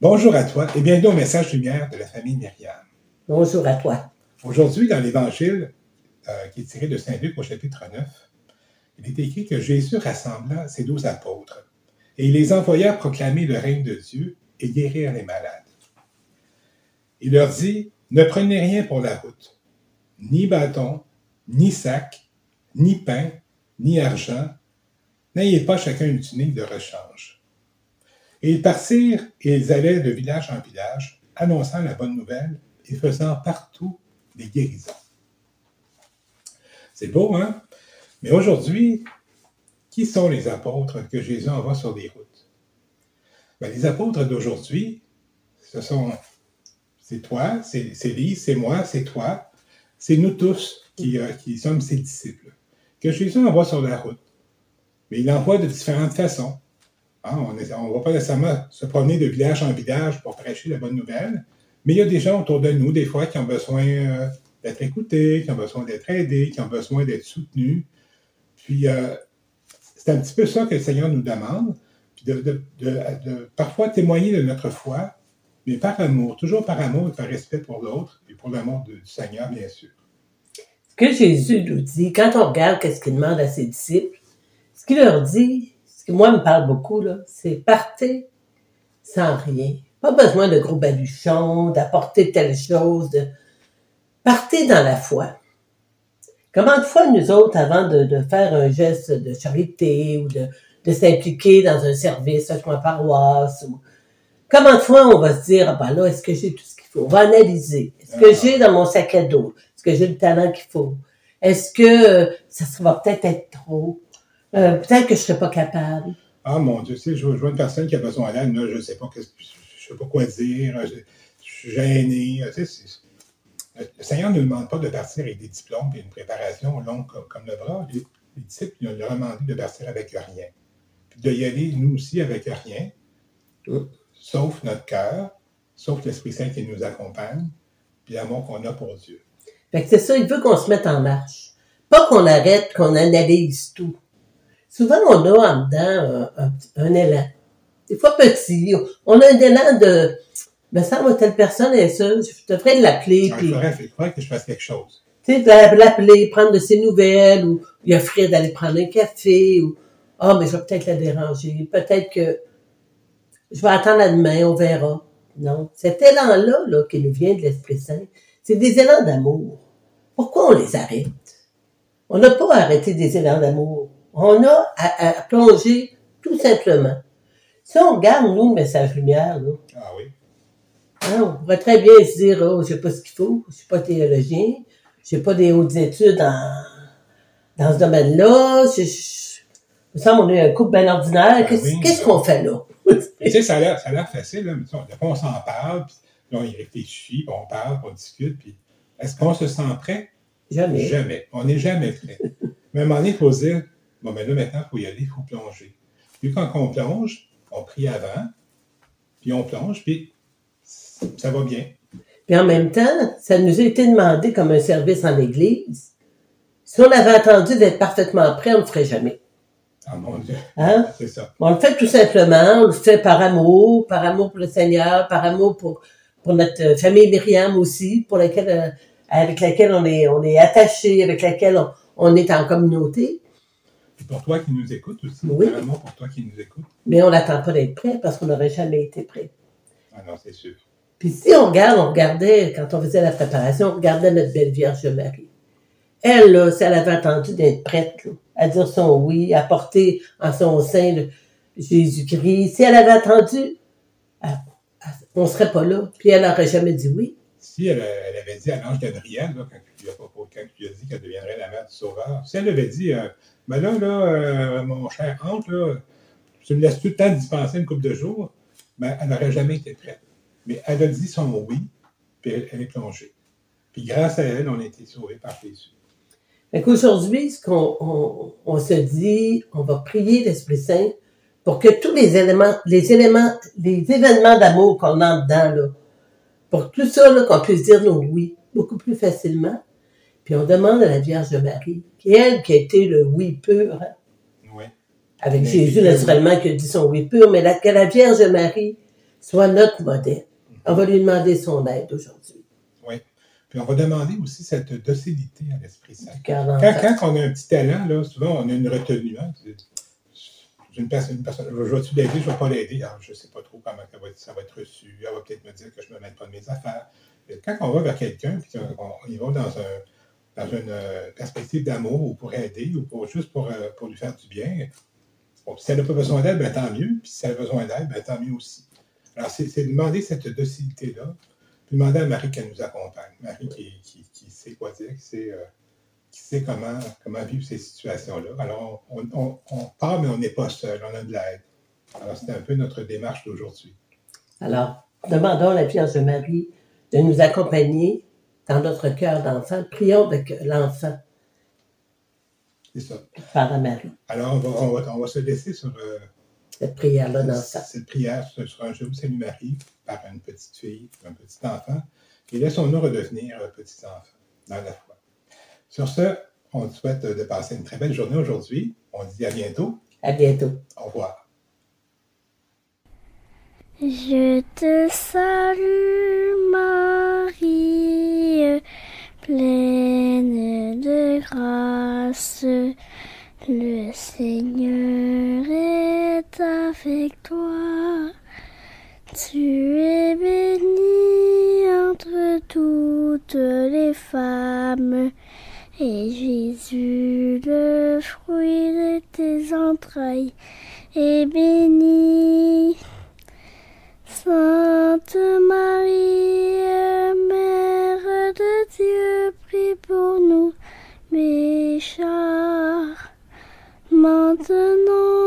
Bonjour à toi et bienvenue au message lumière de la famille Myriam. Bonjour à toi. Aujourd'hui, dans l'Évangile qui est tiré de Saint Luc au chapitre 9, il est écrit que Jésus rassembla ses 12 apôtres et il les envoya proclamer le règne de Dieu et guérir les malades. Il leur dit, ne prenez rien pour la route, ni bâton, ni sac, ni pain, ni argent, n'ayez pas chacun une tunique de rechange. Et ils partirent et ils allaient de village en village, annonçant la bonne nouvelle et faisant partout des guérisons. C'est beau, hein? Mais aujourd'hui, qui sont les apôtres que Jésus envoie sur les routes? Bien, les apôtres d'aujourd'hui, c'est toi, c'est Lise, c'est moi, c'est toi, c'est nous tous qui sommes ses disciples, que Jésus envoie sur la route. Mais il l'envoie de différentes façons. Hein, on ne va pas nécessairement se promener de village en village pour prêcher la bonne nouvelle, mais il y a des gens autour de nous, des fois, qui ont besoin d'être écoutés, qui ont besoin d'être aidés, qui ont besoin d'être soutenus. Puis, c'est un petit peu ça que le Seigneur nous demande, puis de parfois témoigner de notre foi, mais par amour, toujours par amour et par respect pour l'autre, et pour l'amour du Seigneur, bien sûr. Ce que Jésus nous dit, quand on regarde ce qu'il demande à ses disciples, ce qu'il leur dit, ce qui, moi, me parle beaucoup, là, c'est partez sans rien. Pas besoin de gros baluchons, d'apporter telle chose. Partez dans la foi. Comment de fois, nous autres, avant de faire un geste de charité ou de s'impliquer dans un service, avec ma paroisse, comment de fois on va se dire, ah ben là, est-ce que j'ai tout ce qu'il faut? On va analyser. Est-ce que j'ai dans mon sac à dos? Est-ce que j'ai le talent qu'il faut? Est-ce que ça va peut-être être trop? Peut-être que je ne serais pas capable. Ah mon Dieu, tu sais, je vois une personne qui a besoin d'aide, là, je ne sais pas quoi dire, je suis gêné. Tu sais, le Seigneur ne nous demande pas de partir avec des diplômes et une préparation longue comme le bras. Les disciples, ils ont demandé de partir avec rien. Puis de y aller, nous aussi, avec rien, sauf notre cœur, sauf l'Esprit Saint qui nous accompagne, puis l'amour qu'on a pour Dieu. Fait que c'est ça, il veut qu'on se mette en marche. Pas qu'on arrête, qu'on analyse tout. Souvent, on a en dedans un élan. Des fois petit. On a un élan de... Me semble, telle personne est ça, je devrais l'appeler. Il faudrait que je fasse quelque chose. Tu sais, l'appeler, prendre de ses nouvelles, ou lui offrir d'aller prendre un café, ou « Ah, mais je vais peut-être la déranger. Peut-être que je vais attendre à demain, on verra. » Non. Cet élan-là, là, qui nous vient de l'Esprit Saint, c'est des élans d'amour. Pourquoi on les arrête? On n'a pas arrêté des élans d'amour. On a à plonger tout simplement. Si on regarde, nous, le message lumière, là, ah oui. Hein, on pourrait très bien se dire, oh, je sais pas ce qu'il faut, je suis pas théologien, j'ai pas des hautes études dans ce domaine-là, il me semble qu'on est un couple bien ordinaire, qu'est-ce qu'on fait là? Tu sais, ça a l'air facile, là, mais on s'en parle, puis là, on y réfléchit, puis on parle, puis on discute, puis est-ce qu'on se sent prêt? Jamais. Jamais. On n'est jamais prêt. Mais à un moment donné, il faut se dire, bon, mais là, maintenant, il faut y aller, il faut plonger. Puis quand on plonge, on prie avant, puis on plonge, puis ça va bien. Puis en même temps, ça nous a été demandé comme un service en Église. Si on avait attendu d'être parfaitement prêt, on ne le ferait jamais. Ah mon Dieu, hein? C'est ça. On le fait tout simplement, on le fait par amour pour le Seigneur, par amour pour notre famille Myriam aussi, avec laquelle on est attaché, avec laquelle on est en communauté. Et pour toi qui nous écoutes aussi, oui. Par amour pour toi qui nous écoutes. Mais on n'attend pas d'être prêt parce qu'on n'aurait jamais été prêt. Ah non, c'est sûr. Puis si on regardait, quand on faisait la préparation, on regardait notre belle Vierge Marie. Elle, là, si elle avait attendu d'être prête, là, à dire son oui, à porter en son sein Jésus-Christ, si elle avait attendu, on ne serait pas là. Puis elle n'aurait jamais dit oui. Si elle avait dit à l'ange Gabriel, là, quand tu lui as dit qu'elle deviendrait la mère du Sauveur, si elle avait dit, ben là, mon cher oncle, là, tu me laisses tout le temps dispenser une couple de jours, ben, elle n'aurait jamais été prête. Mais elle a dit son oui, puis elle est plongée. Puis grâce à elle, on a été sauvés par Jésus. Fait qu'aujourd'hui, ce qu'on se dit, on va prier l'Esprit Saint pour que tous les événements d'amour qu'on a dedans, là, pour tout ça, là, qu'on puisse dire nos oui beaucoup plus facilement. Puis on demande à la Vierge Marie, qui a été le oui pur, hein? Oui. Avec Jésus, naturellement, qui a dit son oui pur, mais que la Vierge Marie soit notre modèle. On va lui demander son aide aujourd'hui. Oui. Puis on va demander aussi cette docilité à l'Esprit Saint. Du cœur d'enfant. Quand on a un petit talent, là, souvent on a une retenue. Hein? J'ai une personne, je vais-tu l'aider, je ne vais pas l'aider. Alors, je ne sais pas trop comment ça va être reçu. Elle va peut-être me dire que je ne me mêle pas de mes affaires. Et quand on va vers quelqu'un, puis on y va dans une perspective d'amour ou pour aider ou juste pour lui faire du bien, bon, si elle n'a pas besoin d'aide, ben, tant mieux. Puis si elle a besoin d'aide, ben, tant mieux aussi. Alors, c'est demander cette docilité-là, puis demander à Marie qu'elle nous accompagne. Marie qui sait quoi dire, qui sait comment vivre ces situations-là. Alors, on part, mais on n'est pas seul, on a de l'aide. Alors, c'est un peu notre démarche d'aujourd'hui. Alors, demandons à la Vierge Marie de nous accompagner dans notre cœur d'enfant. Prions avec l'enfant. C'est ça. Par la Marie. Alors, on va se laisser sur cette prière-là d'enfant. Cette prière sur un Je vous salue Marie par une petite fille, un petit enfant. Et laissons-nous redevenir petits enfants dans la foi. Sur ce, on te souhaite de passer une très belle journée aujourd'hui. On dit à bientôt. À bientôt. Au revoir. Je te salue Marie, pleine de grâce. Le Seigneur est avec toi. Tu es bénie entre toutes les femmes. Et Jésus, le fruit de tes entrailles, est béni. Sainte Marie, Mère de Dieu, prie pour nous pécheurs, maintenant